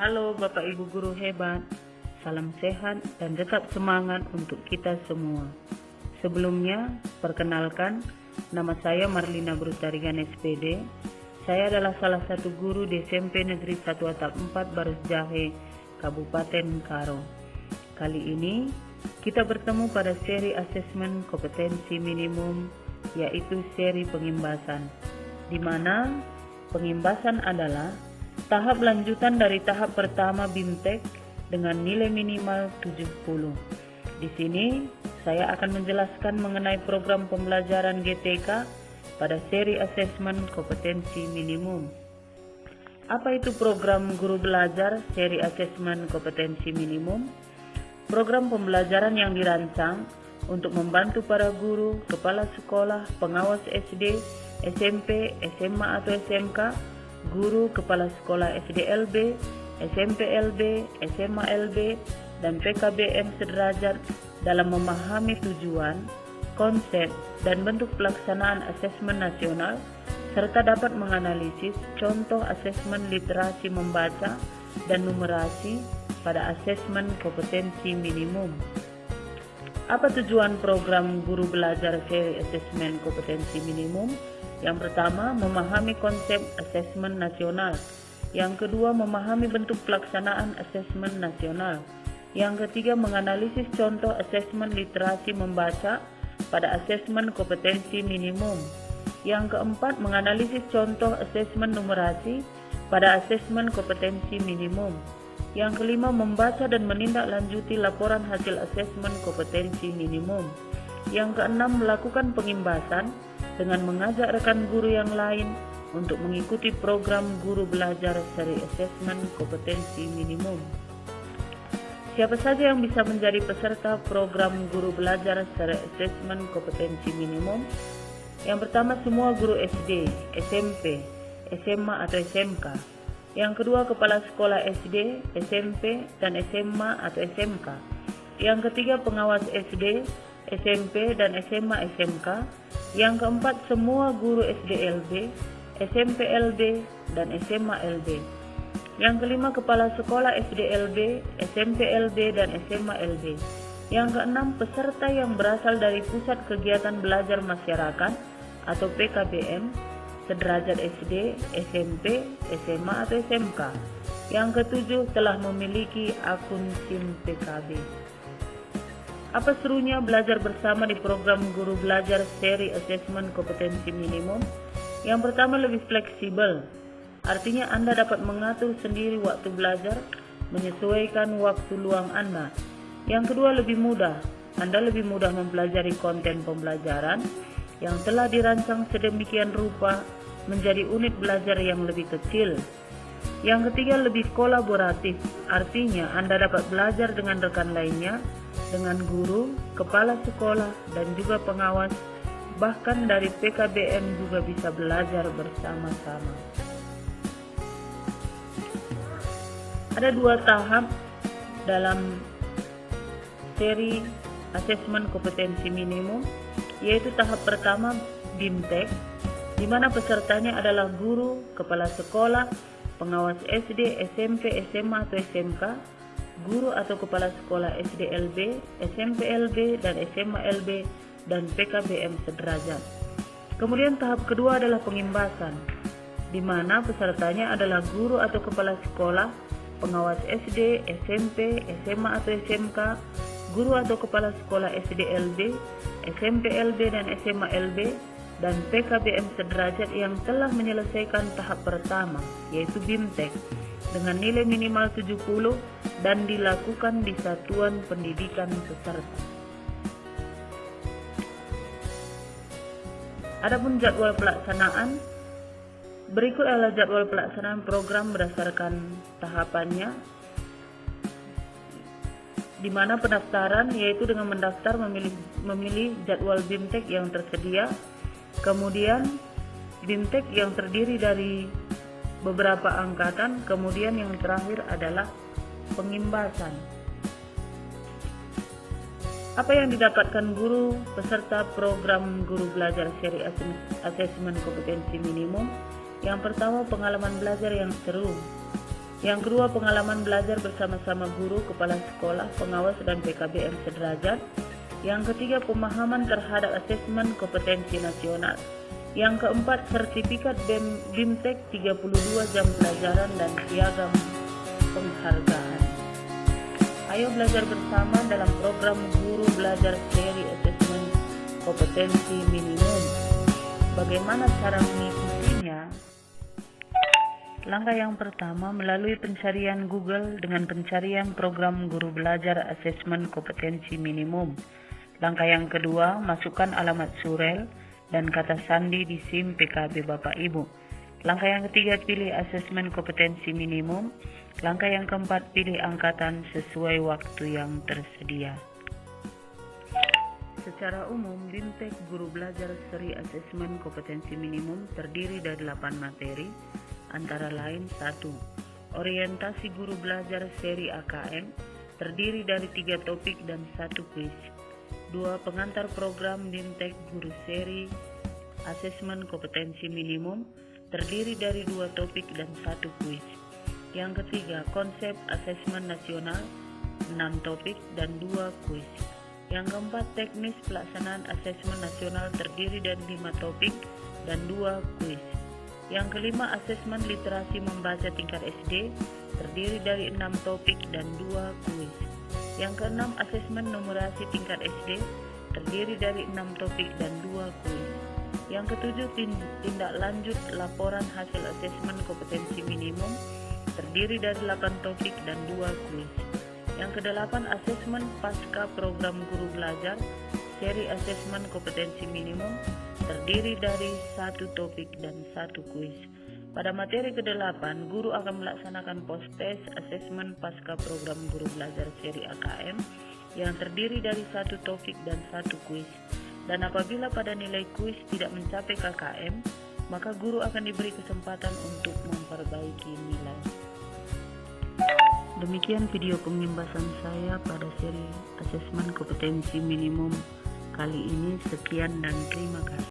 Halo Bapak Ibu Guru hebat, salam sehat dan tetap semangat untuk kita semua. Sebelumnya, perkenalkan, nama saya Marlina Brutarigan SPD. Saya adalah salah satu guru di SMP Negeri 1 Atap 4 Baros Jahe, Kabupaten Karo. Kali ini, kita bertemu pada seri asesmen kompetensi minimum, yaitu seri pengimbasan, di mana pengimbasan adalah tahap lanjutan dari tahap pertama BIMTEK dengan nilai minimal 70. Di sini saya akan menjelaskan mengenai program pembelajaran GTK pada seri asesmen kompetensi minimum. Apa itu program guru belajar seri asesmen kompetensi minimum? Program pembelajaran yang dirancang untuk membantu para guru, kepala sekolah, pengawas SD, SMP, SMA atau SMK, guru, kepala sekolah SDLB, SMPLB, SMALB, dan PKBM sederajat dalam memahami tujuan, konsep, dan bentuk pelaksanaan asesmen nasional, serta dapat menganalisis contoh asesmen literasi membaca dan numerasi pada asesmen kompetensi minimum. Apa tujuan program guru belajar seri asesmen kompetensi minimum? Yang pertama, memahami konsep asesmen nasional. Yang kedua, memahami bentuk pelaksanaan asesmen nasional. Yang ketiga, menganalisis contoh asesmen literasi membaca pada asesmen kompetensi minimum. Yang keempat, menganalisis contoh asesmen numerasi pada asesmen kompetensi minimum. Yang kelima, membaca dan menindaklanjuti laporan hasil asesmen kompetensi minimum. Yang keenam, melakukan pengimbasan dengan mengajak rekan guru yang lain untuk mengikuti program guru belajar seri asesmen kompetensi minimum. Siapa saja yang bisa menjadi peserta program guru belajar seri asesmen kompetensi minimum? Yang pertama, semua guru SD, SMP, SMA atau SMK. Yang kedua, kepala sekolah SD, SMP, dan SMA atau SMK. Yang ketiga, pengawas SD, SMP, dan SMA SMK. Yang keempat, semua guru SDLB, SMPLB, dan SMALB. Yang kelima, kepala sekolah SDLB, SMPLB, dan SMALB. Yang keenam, peserta yang berasal dari Pusat Kegiatan Belajar Masyarakat atau PKBM, sederajat SD, SMP, SMA, atau SMK. Yang ketujuh, telah memiliki akun SIM PKB. Apa serunya belajar bersama di program guru belajar seri asesmen kompetensi minimum? Yang pertama, lebih fleksibel. Artinya Anda dapat mengatur sendiri waktu belajar, menyesuaikan waktu luang Anda. Yang kedua, lebih mudah. Anda lebih mudah mempelajari konten pembelajaran yang telah dirancang sedemikian rupa menjadi unit belajar yang lebih kecil. Yang ketiga, lebih kolaboratif. Artinya Anda dapat belajar dengan rekan lainnya, dengan guru, kepala sekolah, dan juga pengawas, bahkan dari PKBM juga bisa belajar bersama-sama. Ada dua tahap dalam seri asesmen kompetensi minimum, yaitu tahap pertama BIMTEK, di mana pesertanya adalah guru, kepala sekolah, pengawas SD, SMP, SMA atau SMK, guru atau kepala sekolah SDLB, SMPLB, dan SMALB, dan PKBM sederajat. Kemudian tahap kedua adalah pengimbasan, di mana pesertanya adalah guru atau kepala sekolah, pengawas SD, SMP, SMA atau SMK, guru atau kepala sekolah SDLB, SMPLB, dan SMALB, dan PKBM sederajat yang telah menyelesaikan tahap pertama, yaitu BIMTEK, dengan nilai minimal 70 dan dilakukan di satuan pendidikan peserta. Adapun jadwal pelaksanaan, berikut adalah jadwal pelaksanaan program berdasarkan tahapannya, di mana pendaftaran yaitu dengan mendaftar memilih jadwal BIMTEK yang tersedia, kemudian BIMTEK yang terdiri dari beberapa angkatan, kemudian yang terakhir adalah pengimbasan. Apa yang didapatkan guru peserta program guru belajar seri asesmen kompetensi minimum? Yang pertama, pengalaman belajar yang seru. Yang kedua, pengalaman belajar bersama-sama guru, kepala sekolah, pengawas, dan PKBM sederajat. Yang ketiga, pemahaman terhadap asesmen kompetensi nasional. Yang keempat, sertifikat BIMTEK 32 jam pelajaran dan piagam penghargaan. Ayo belajar bersama dalam program Guru Belajar Seri Asesmen Kompetensi Minimum. Bagaimana cara mengikutinya? Langkah yang pertama, melalui pencarian Google dengan pencarian program Guru Belajar Asesmen Kompetensi Minimum. Langkah yang kedua, masukkan alamat surel dan kata sandi di SIM PKB Bapak Ibu. Langkah yang ketiga, pilih asesmen kompetensi minimum. Langkah yang keempat, pilih angkatan sesuai waktu yang tersedia. Secara umum, BIMTEK Guru Belajar Seri Asesmen Kompetensi Minimum terdiri dari 8 materi, antara lain 1. Orientasi Guru Belajar Seri AKM terdiri dari 3 topik dan 1 kuis. 2. Pengantar program BIMTEK Guru Seri Asesmen Kompetensi Minimum terdiri dari 2 topik dan 1 kuis. Yang ketiga, konsep asesmen nasional 6 topik dan 2 kuis. Yang keempat, teknis pelaksanaan asesmen nasional terdiri dari 5 topik dan 2 kuis. Yang kelima, asesmen literasi membaca tingkat SD terdiri dari 6 topik dan 2 kuis. Yang keenam, asesmen numerasi tingkat SD terdiri dari 6 topik dan 2 kuis. Yang ketujuh, tindak lanjut laporan hasil asesmen kompetensi minimum terdiri dari 8 topik dan 2 kuis. Yang kedelapan, asesmen pasca program Guru Belajar Seri Asesmen Kompetensi Minimum terdiri dari 1 topik dan 1 kuis. Pada materi ke-8, guru akan melaksanakan post-test asesmen pasca program Guru Belajar Seri AKM yang terdiri dari 1 topik dan 1 kuis. Dan apabila pada nilai kuis tidak mencapai KKM, maka guru akan diberi kesempatan untuk memperbaiki nilai. Demikian video pembahasan saya pada seri asesmen kompetensi minimum kali ini. Sekian dan terima kasih.